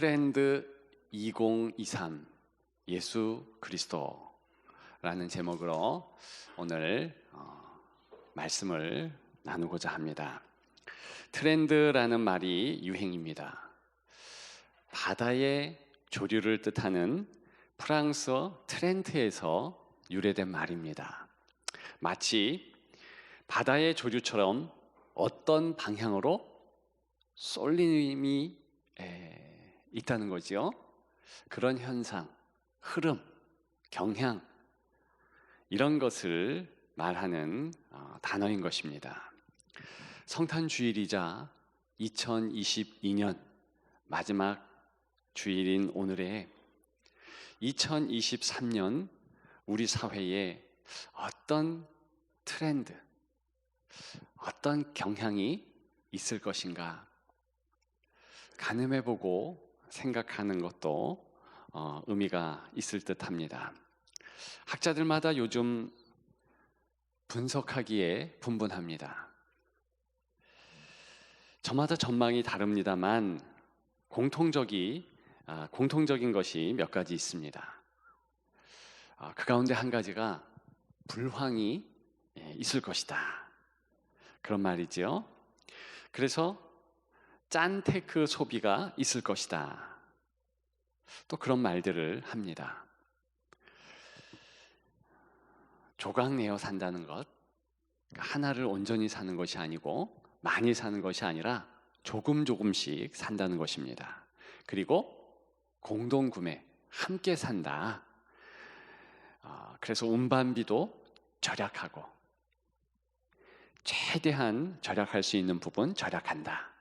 트렌드 2023 예수 그리스도라는 제목으로 오늘 말씀을 나누고자 합니다. 트렌드라는 말이 유행입니다. 바다의 조류를 뜻하는 프랑스어 트렌트에서 유래된 말입니다. 마치 바다의 조류처럼 어떤 방향으로 쏠림이 있다는 거죠. 그런 현상, 흐름, 경향 이런 것을 말하는 단어인 것입니다. 성탄주일이자 2022년 마지막 주일인 오늘에 2023년 우리 사회에 어떤 트렌드, 어떤 경향이 있을 것인가 가늠해보고 생각하는 것도 의미가 있을 듯합니다. 학자들마다 요즘 분석하기에 분분합니다. 저마다 전망이 다릅니다만 공통적인 것이 몇 가지 있습니다. 그 가운데 한 가지가 불황이 있을 것이다. 그런 말이죠. 그래서 짠테크 소비가 있을 것이다. 또 그런 말들을 합니다. 조각내어 산다는 것, 하나를 온전히 사는 것이 아니고 많이 사는 것이 아니라 조금씩 산다는 것입니다. 그리고 공동구매, 함께 산다. 그래서 운반비도 절약하고 최대한 절약할 수 있는 부분 절약한다.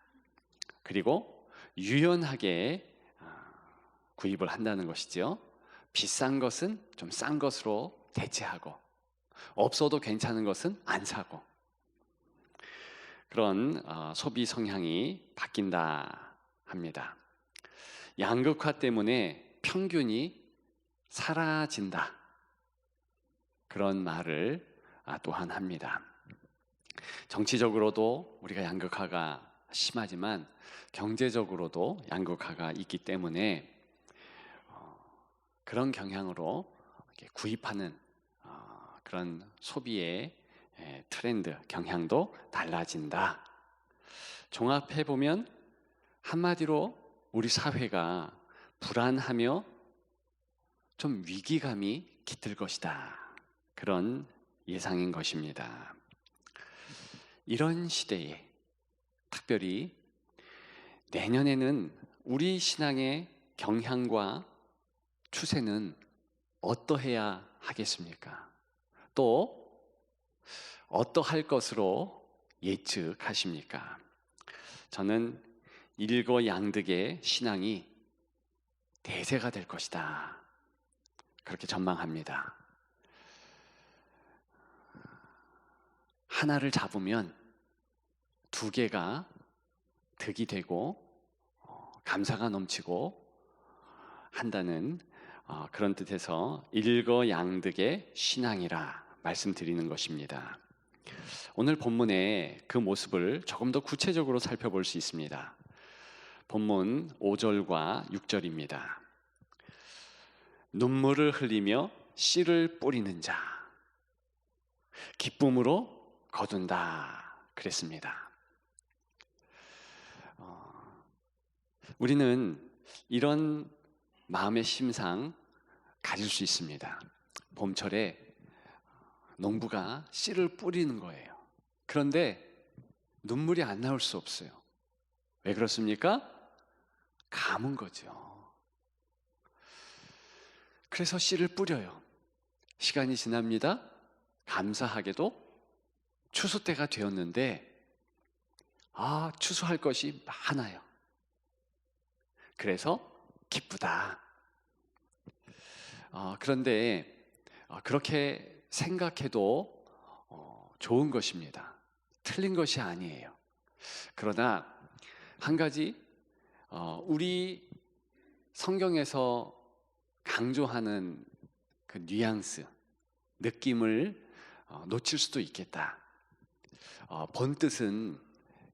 그리고 유연하게 구입을 한다는 것이죠. 비싼 것은 좀 싼 것으로 대체하고 없어도 괜찮은 것은 안 사고 그런 소비 성향이 바뀐다 합니다. 양극화 때문에 평균이 사라진다. 그런 말을 또한 합니다. 정치적으로도 우리가 양극화가 심하지만 경제적으로도 양극화가 있기 때문에 그런 경향으로 구입하는 그런 소비의 트렌드, 경향도 달라진다. 종합해보면 한마디로 우리 사회가 불안하며 좀 위기감이 깃들 것이다. 그런 예상인 것입니다. 이런 시대에 특별히 내년에는 우리 신앙의 경향과 추세는 어떠해야 하겠습니까? 또 어떠할 것으로 예측하십니까? 저는 일거양득의 신앙이 대세가 될 것이다. 그렇게 전망합니다. 하나를 잡으면 두 개가 득이 되고 감사가 넘치고 한다는 그런 뜻에서 일거양득의 신앙이라 말씀드리는 것입니다. 오늘 본문의 그 모습을 조금 더 구체적으로 살펴볼 수 있습니다. 본문 5절과 6절입니다. 눈물을 흘리며 씨를 뿌리는 자, 기쁨으로 거둔다 그랬습니다. 우리는 이런 마음의 심상 가질 수 있습니다. 봄철에 농부가 씨를 뿌리는 거예요. 그런데 눈물이 안 나올 수 없어요. 왜 그렇습니까? 감은 거죠. 그래서 씨를 뿌려요. 시간이 지납니다. 감사하게도 추수 때가 되었는데 추수할 것이 많아요. 그래서 기쁘다. 그런데 그렇게 생각해도 좋은 것입니다. 틀린 것이 아니에요. 그러나 한 가지 우리 성경에서 강조하는 그 뉘앙스, 느낌을 놓칠 수도 있겠다. 본 뜻은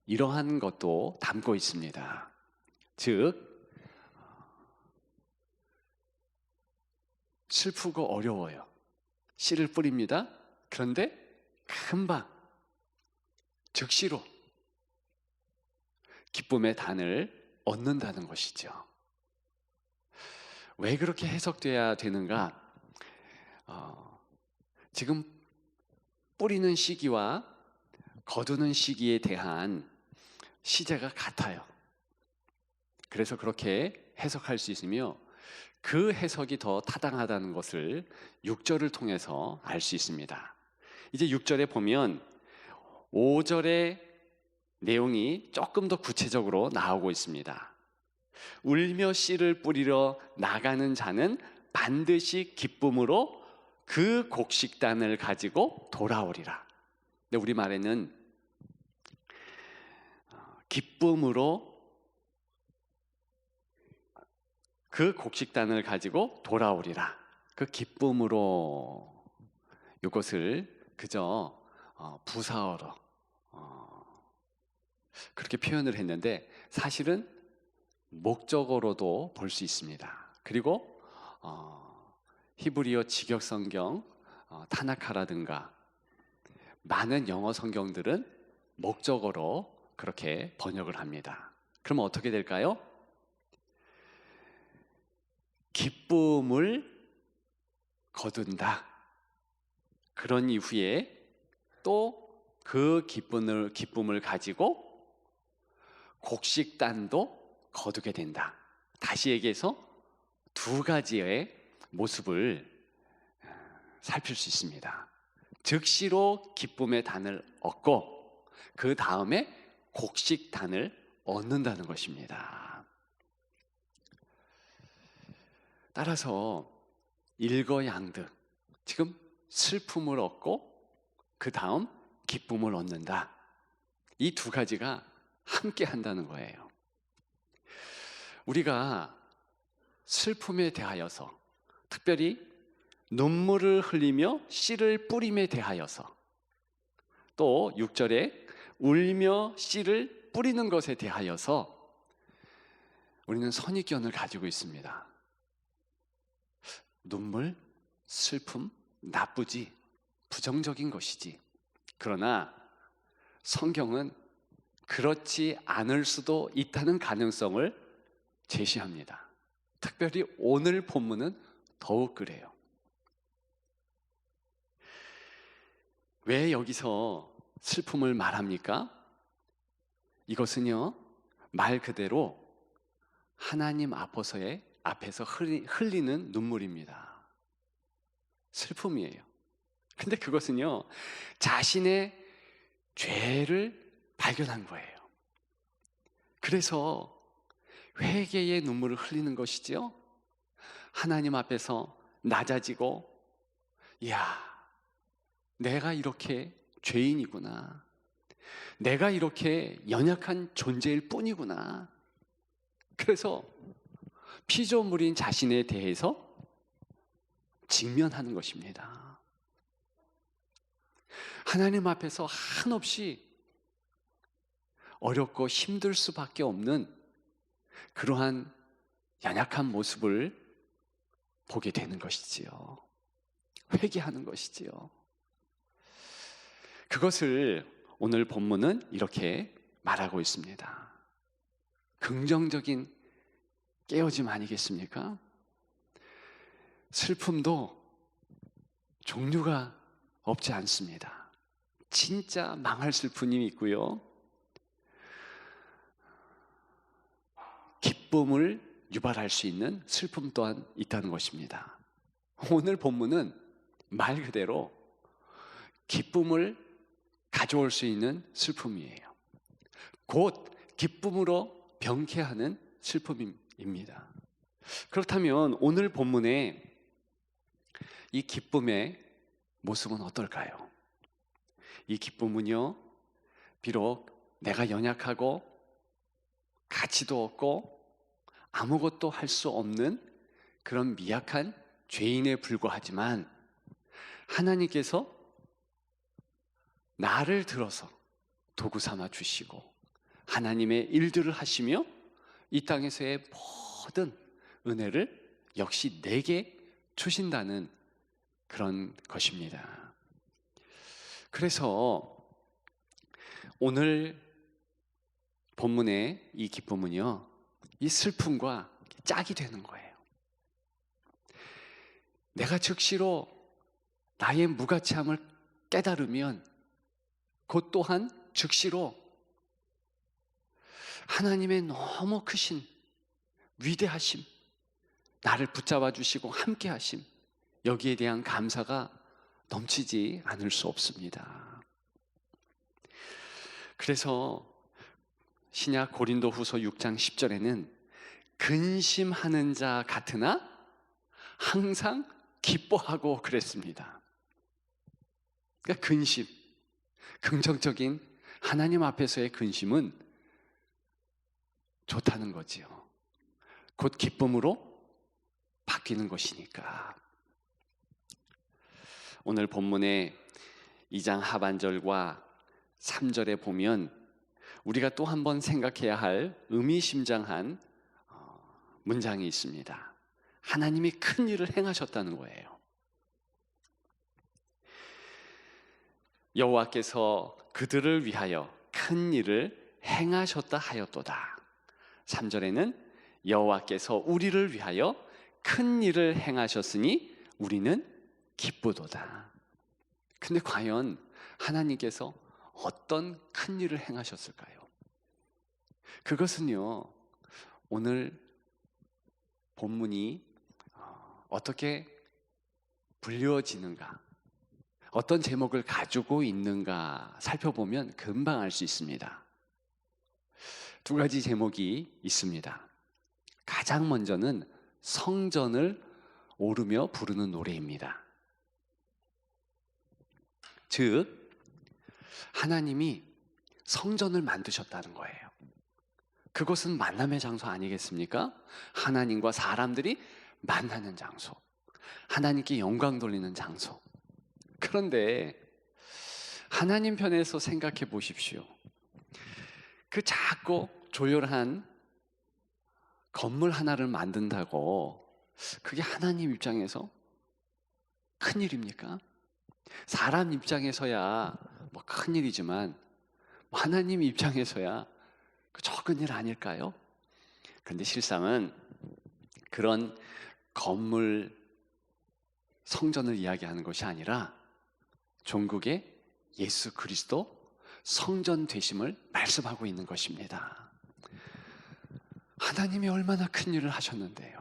이러한 것도 담고 있습니다. 즉 슬프고 어려워요. 씨를 뿌립니다. 그런데 금방 즉시로 기쁨의 단을 얻는다는 것이죠. 왜 그렇게 해석돼야 되는가? 지금 뿌리는 시기와 거두는 시기에 대한 시제가 같아요. 그래서 그렇게 해석할 수 있으며 그 해석이 더 타당하다는 것을 6절을 통해서 알 수 있습니다. 이제 6절에 보면 5절의 내용이 조금 더 구체적으로 나오고 있습니다. 울며 씨를 뿌리러 나가는 자는 반드시 기쁨으로 그 곡식단을 가지고 돌아오리라. 근데 우리말에는 기쁨으로 그 곡식단을 가지고 돌아오리라. 그 기쁨으로 이것을 그저 부사어로 그렇게 표현을 했는데 사실은 목적어로도 볼 수 있습니다. 그리고 히브리어 직역 성경 타나카라든가 많은 영어 성경들은 목적어로 그렇게 번역을 합니다. 그럼 어떻게 될까요? 기쁨을 거둔다. 그런 이후에 또 그 기쁨을 가지고 곡식단도 거두게 된다. 다시 얘기해서 두 가지의 모습을 살필 수 있습니다. 즉시로 기쁨의 단을 얻고 그 다음에 곡식단을 얻는다는 것입니다. 따라서 일거양득, 지금 슬픔을 얻고 그 다음 기쁨을 얻는다. 이 두 가지가 함께 한다는 거예요. 우리가 슬픔에 대하여서, 특별히 눈물을 흘리며 씨를 뿌림에 대하여서, 또 6절에 울며 씨를 뿌리는 것에 대하여서 우리는 선입견을 가지고 있습니다. 눈물, 슬픔, 나쁘지, 부정적인 것이지. 그러나 성경은 그렇지 않을 수도 있다는 가능성을 제시합니다. 특별히 오늘 본문은 더욱 그래요. 왜 여기서 슬픔을 말합니까? 이것은요, 말 그대로 하나님 앞에서 흘리는 눈물입니다. 슬픔이에요. 근데 그것은요, 자신의 죄를 발견한 거예요. 그래서 회개의 눈물을 흘리는 것이지요. 하나님 앞에서 낮아지고, 이야, 내가 이렇게 죄인이구나. 내가 이렇게 연약한 존재일 뿐이구나. 그래서 피조물인 자신에 대해서 직면하는 것입니다. 하나님 앞에서 한없이 어렵고 힘들 수밖에 없는 그러한 연약한 모습을 보게 되는 것이지요. 회개하는 것이지요. 그것을 오늘 본문은 이렇게 말하고 있습니다. 긍정적인 깨어짐 아니겠습니까? 슬픔도 종류가 없지 않습니다. 진짜 망할 슬픔이 있고요, 기쁨을 유발할 수 있는 슬픔 또한 있다는 것입니다. 오늘 본문은 말 그대로 기쁨을 가져올 수 있는 슬픔이에요. 곧 기쁨으로 병쾌하는 슬픔입니다. 그렇다면 오늘 본문의 이 기쁨의 모습은 어떨까요? 이 기쁨은요, 비록 내가 연약하고 가치도 없고 아무것도 할 수 없는 그런 미약한 죄인에 불과하지만 하나님께서 나를 들어서 도구 삼아 주시고 하나님의 일들을 하시며 이 땅에서의 모든 은혜를 역시 내게 주신다는 그런 것입니다. 그래서 오늘 본문의 이 기쁨은요, 이 슬픔과 짝이 되는 거예요. 내가 즉시로 나의 무가치함을 깨달으면 곧 또한 즉시로 하나님의 너무 크신 위대하심, 나를 붙잡아 주시고 함께 하심, 여기에 대한 감사가 넘치지 않을 수 없습니다. 그래서 신약 고린도후서 6장 10절에는 근심하는 자 같으나 항상 기뻐하고 그랬습니다. 그러니까 근심, 긍정적인 하나님 앞에서의 근심은 좋다는 거지요. 곧 기쁨으로 바뀌는 것이니까. 오늘 본문의 2장 하반절과 3절에 보면 우리가 또 한 번 생각해야 할 의미심장한 문장이 있습니다. 하나님이 큰 일을 행하셨다는 거예요. 여호와께서 그들을 위하여 큰 일을 행하셨다 하였도다. 3절에는 여호와께서 우리를 위하여 큰 일을 행하셨으니 우리는 기쁘도다. 근데 과연 하나님께서 어떤 큰 일을 행하셨을까요? 그것은요, 오늘 본문이 어떻게 불려지는가, 어떤 제목을 가지고 있는가 살펴보면 금방 알 수 있습니다. 두 가지 제목이 있습니다. 가장 먼저는 성전을 오르며 부르는 노래입니다. 즉, 하나님이 성전을 만드셨다는 거예요. 그것은 만남의 장소 아니겠습니까? 하나님과 사람들이 만나는 장소, 하나님께 영광 돌리는 장소. 그런데 하나님 편에서 생각해 보십시오. 그 작고 조용한 건물 하나를 만든다고 그게 하나님 입장에서 큰일입니까? 사람 입장에서야 뭐 큰일이지만 하나님 입장에서야 그 적은 일 아닐까요? 그런데 실상은 그런 건물 성전을 이야기하는 것이 아니라 종국의 예수 그리스도 성전 되심을 말씀하고 있는 것입니다. 하나님이 얼마나 큰 일을 하셨는데요.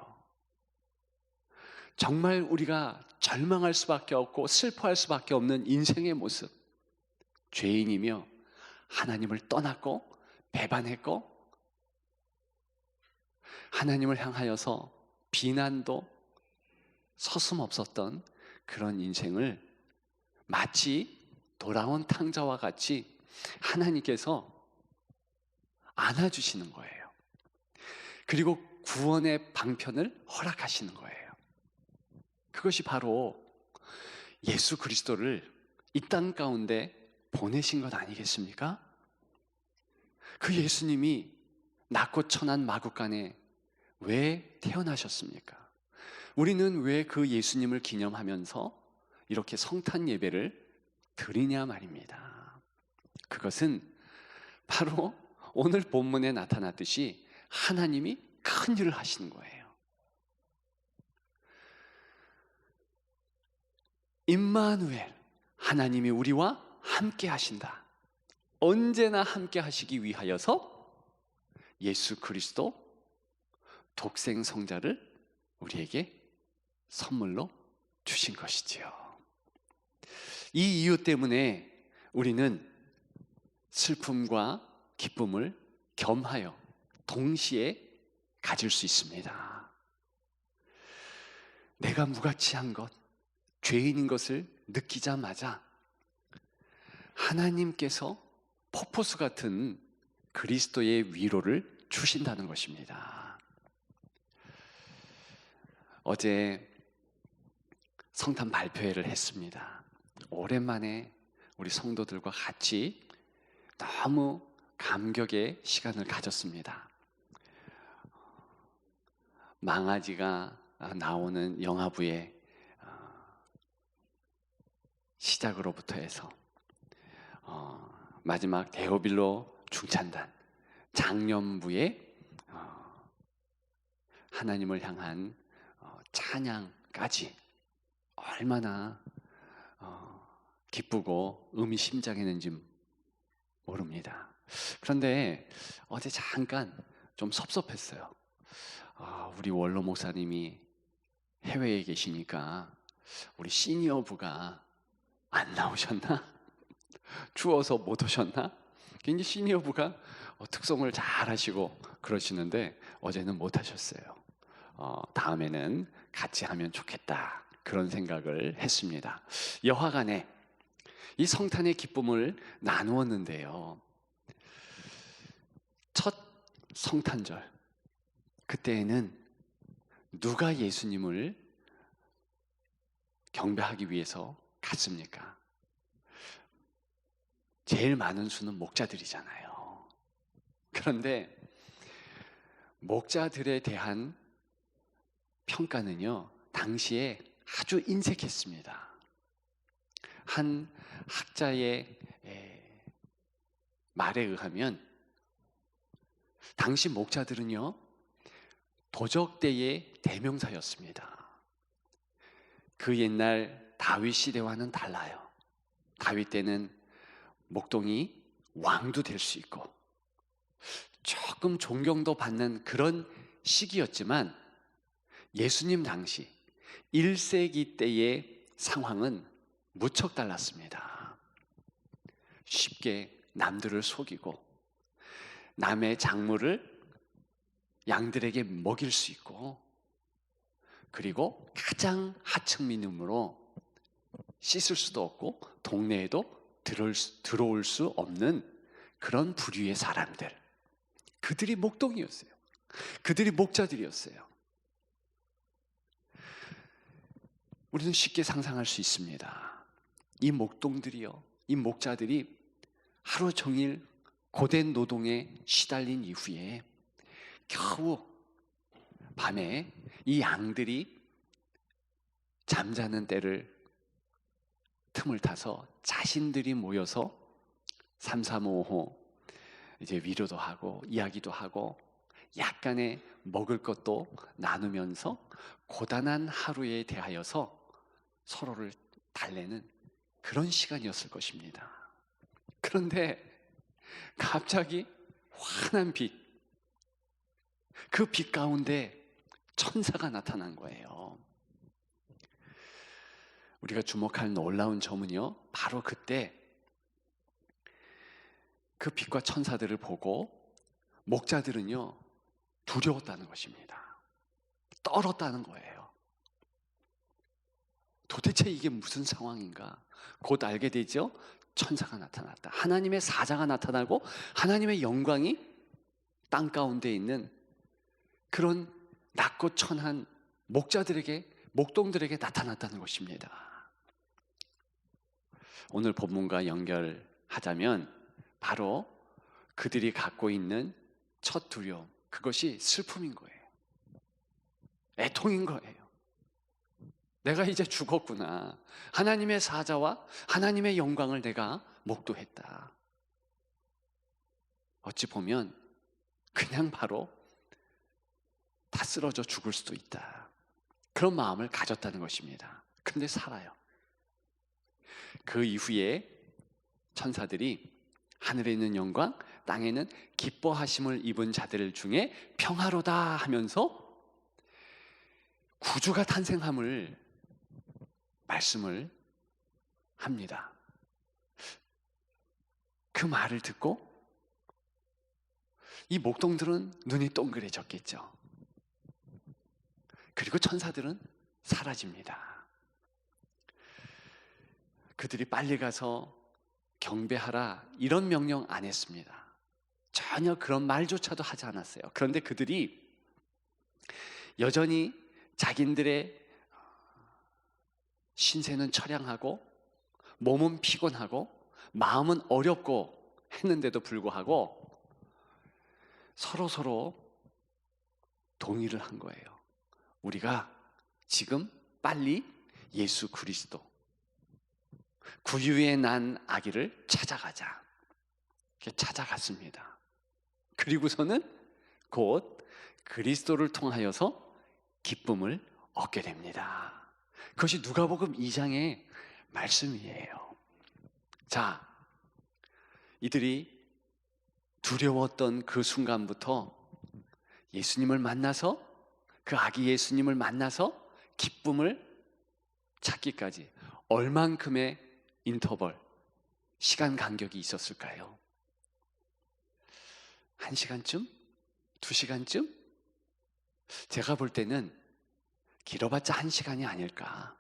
정말 우리가 절망할 수밖에 없고 슬퍼할 수밖에 없는 인생의 모습, 죄인이며 하나님을 떠났고 배반했고 하나님을 향하여서 비난도 서슴없었던 그런 인생을 마치 돌아온 탕자와 같이 하나님께서 안아주시는 거예요. 그리고 구원의 방편을 허락하시는 거예요. 그것이 바로 예수 그리스도를 이 땅 가운데 보내신 것 아니겠습니까? 그 예수님이 낮고 천한 마구간에 왜 태어나셨습니까? 우리는 왜 그 예수님을 기념하면서 이렇게 성탄 예배를 드리냐 말입니다. 그것은 바로 오늘 본문에 나타났듯이 하나님이 큰 일을 하시는 거예요. 임마누엘, 하나님이 우리와 함께 하신다. 언제나 함께 하시기 위하여서 예수 그리스도 독생 성자를 우리에게 선물로 주신 것이지요. 이 이유 때문에 우리는 슬픔과 기쁨을 겸하여 동시에 가질 수 있습니다. 내가 무가치한 것, 죄인인 것을 느끼자마자 하나님께서 퍼포스 같은 그리스도의 위로를 주신다는 것입니다. 어제 성탄 발표회를 했습니다. 오랜만에 우리 성도들과 같이 너무 감격의 시간을 가졌습니다. 망아지가 나오는 영화부에 시작으로부터 해서 마지막 데오빌로 중찬단 장년부의 하나님을 향한 찬양까지 얼마나 기쁘고 의미심장했는지 모릅니다. 그런데 어제 잠깐 좀 섭섭했어요. 우리 원로 목사님이 해외에 계시니까 우리 시니어부가 안 나오셨나? 추워서 못 오셨나? 굉장히 시니어부가 특송을 잘 하시고 그러시는데 어제는 못 하셨어요. 다음에는 같이 하면 좋겠다, 그런 생각을 했습니다. 여하간에 이 성탄의 기쁨을 나누었는데요, 첫 성탄절 그때에는 누가 예수님을 경배하기 위해서 갔습니까? 제일 많은 수는 목자들이잖아요. 그런데 목자들에 대한 평가는요, 당시에 아주 인색했습니다. 한 학자의 말에 의하면 당시 목자들은요, 도적대의 대명사였습니다. 그 옛날 다윗 시대와는 달라요. 다윗 때는 목동이 왕도 될 수 있고 조금 존경도 받는 그런 시기였지만 예수님 당시 1세기 때의 상황은 무척 달랐습니다. 쉽게 남들을 속이고 남의 작물을 양들에게 먹일 수 있고, 그리고 가장 하층민음으로 씻을 수도 없고 동네에도 들어올 수 없는 그런 부류의 사람들, 그들이 목동이었어요. 그들이 목자들이었어요. 우리는 쉽게 상상할 수 있습니다. 이 목동들이요, 이 목자들이 하루 종일 고된 노동에 시달린 이후에 겨우 밤에 이 양들이 잠자는 때를 틈을 타서 자신들이 모여서 삼삼오오 이제 위로도 하고 이야기도 하고 약간의 먹을 것도 나누면서 고단한 하루에 대하여서 서로를 달래는 그런 시간이었을 것입니다. 그런데 갑자기 환한 빛, 그 빛 가운데 천사가 나타난 거예요. 우리가 주목할 놀라운 점은요, 바로 그때 그 빛과 천사들을 보고 목자들은요, 두려웠다는 것입니다. 떨었다는 거예요. 도대체 이게 무슨 상황인가? 곧 알게 되죠. 천사가 나타났다. 하나님의 사자가 나타나고 하나님의 영광이 땅 가운데 있는 그런 낮고 천한 목동들에게 나타났다는 것입니다. 오늘 본문과 연결하자면 바로 그들이 갖고 있는 첫 두려움, 그것이 슬픔인 거예요. 애통인 거예요. 내가 이제 죽었구나. 하나님의 사자와 하나님의 영광을 내가 목도했다. 어찌 보면 그냥 바로 다 쓰러져 죽을 수도 있다, 그런 마음을 가졌다는 것입니다. 근데 살아요. 그 이후에 천사들이 하늘에 있는 영광, 땅에는 기뻐하심을 입은 자들 중에 평화로다 하면서 구주가 탄생함을 말씀을 합니다. 그 말을 듣고 이 목동들은 눈이 동그래졌겠죠. 그리고 천사들은 사라집니다. 그들이 빨리 가서 경배하라 이런 명령 안 했습니다. 전혀 그런 말조차도 하지 않았어요. 그런데 그들이 여전히 자기들의 신세는 처량하고 몸은 피곤하고 마음은 어렵고 했는데도 불구하고 서로 동의를 한 거예요. 우리가 지금 빨리 예수 그리스도, 구유에 난 아기를 찾아가자. 이렇게 찾아갔습니다. 그리고서는 곧 그리스도를 통하여서 기쁨을 얻게 됩니다. 그것이 누가복음 2장의 말씀이에요. 자, 이들이 두려웠던 그 순간부터 예수님을 만나서, 그 아기 예수님을 만나서 기쁨을 찾기까지 얼만큼의 인터벌, 시간 간격이 있었을까요? 1시간쯤? 2시간쯤? 제가 볼 때는 길어봤자 1시간이 아닐까.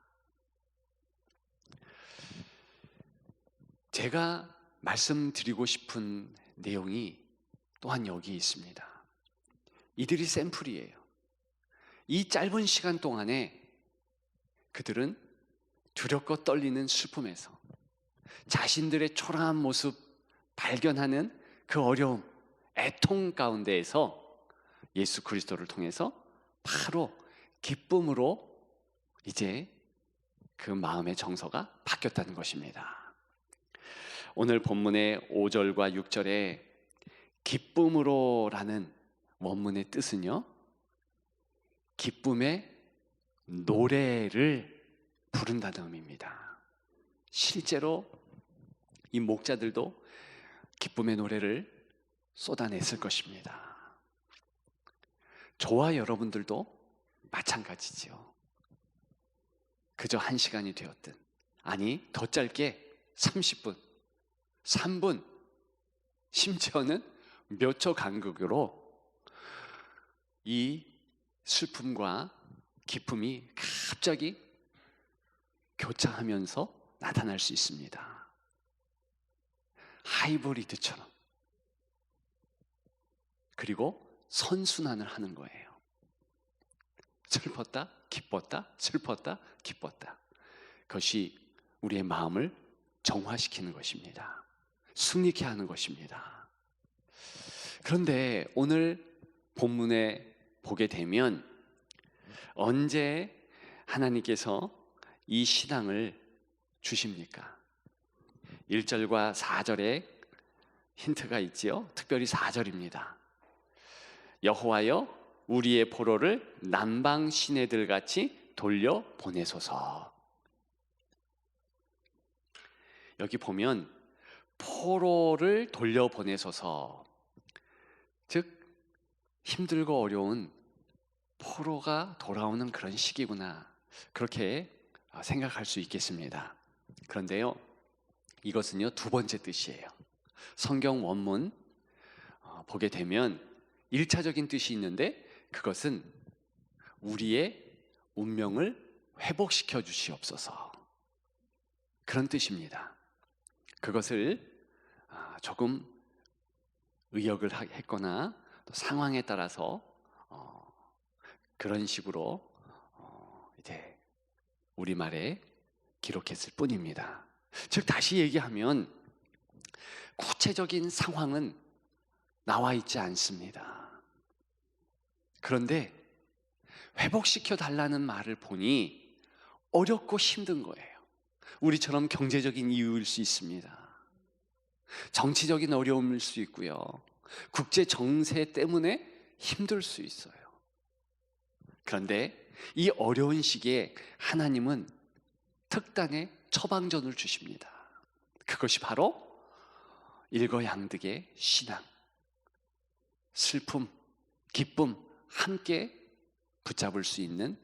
제가 말씀드리고 싶은 내용이 또한 여기 있습니다. 이들이 샘플이에요. 이 짧은 시간 동안에 그들은 두렵고 떨리는 슬픔에서 자신들의 초라한 모습 발견하는 그 어려움, 애통 가운데에서 예수 그리스도를 통해서 바로 기쁨으로 이제 그 마음의 정서가 바뀌었다는 것입니다. 오늘 본문의 5절과 6절에 기쁨으로라는 원문의 뜻은요, 기쁨의 노래를 부른다는 의미입니다. 실제로 이 목자들도 기쁨의 노래를 쏟아냈을 것입니다. 저와 여러분들도 마찬가지죠. 그저 1시간이 되었든, 아니 더 짧게 30분, 3분, 심지어는 몇 초 간격으로 이 슬픔과 기쁨이 갑자기 교차하면서 나타날 수 있습니다. 하이브리드처럼. 그리고 선순환을 하는 거예요. 슬펐다, 기뻤다, 슬펐다, 기뻤다. 그것이 우리의 마음을 정화시키는 것입니다. 승리케 하는 것입니다. 그런데 오늘 본문에 보게 되면 언제 하나님께서 이 신앙을 주십니까? 1절과 4절에 힌트가 있지요. 특별히 4절입니다. 여호와여 우리의 포로를 남방 시내들 같이 돌려 보내소서. 여기 보면 포로를 돌려 보내소서, 즉 힘들고 어려운 포로가 돌아오는 그런 시기구나, 그렇게 생각할 수 있겠습니다. 그런데요, 이것은요 2번째 뜻이에요. 성경 원문 보게 되면 1차적인 뜻이 있는데, 그것은 우리의 운명을 회복시켜 주시옵소서, 그런 뜻입니다. 그것을 조금 의역을 했거나 또 상황에 따라서 그런 식으로 이제 우리말에 기록했을 뿐입니다. 즉 다시 얘기하면 구체적인 상황은 나와 있지 않습니다. 그런데 회복시켜 달라는 말을 보니 어렵고 힘든 거예요. 우리처럼 경제적인 이유일 수 있습니다. 정치적인 어려움일 수 있고요. 국제 정세 때문에 힘들 수 있어요. 그런데 이 어려운 시기에 하나님은 특단의 처방전을 주십니다. 그것이 바로 일거양득의 신앙, 슬픔, 기쁨 함께 붙잡을 수 있는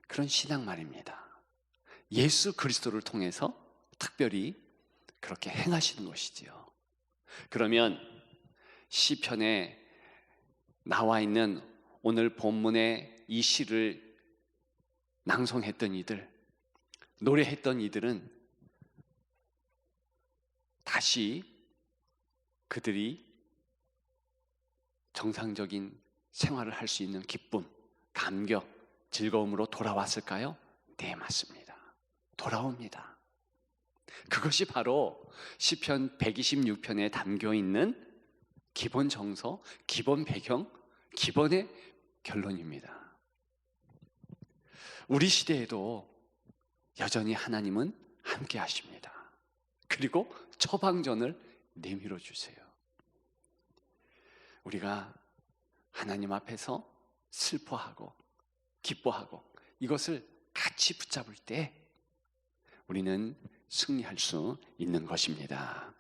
그런 신앙 말입니다. 예수 그리스도를 통해서 특별히 그렇게 행하시는 것이지요. 그러면 시편에 나와 있는 오늘 본문의 이 시를 낭송했던 이들, 노래했던 이들은 다시 그들이 정상적인 생활을 할 수 있는 기쁨, 감격, 즐거움으로 돌아왔을까요? 네, 맞습니다. 돌아옵니다. 그것이 바로 시편 126편에 담겨 있는 기본 정서, 기본 배경, 기본의 결론입니다. 우리 시대에도 여전히 하나님은 함께 하십니다. 그리고 처방전을 내밀어 주세요. 우리가 하나님 앞에서 슬퍼하고 기뻐하고 이것을 같이 붙잡을 때 우리는 승리할 수 있는 것입니다.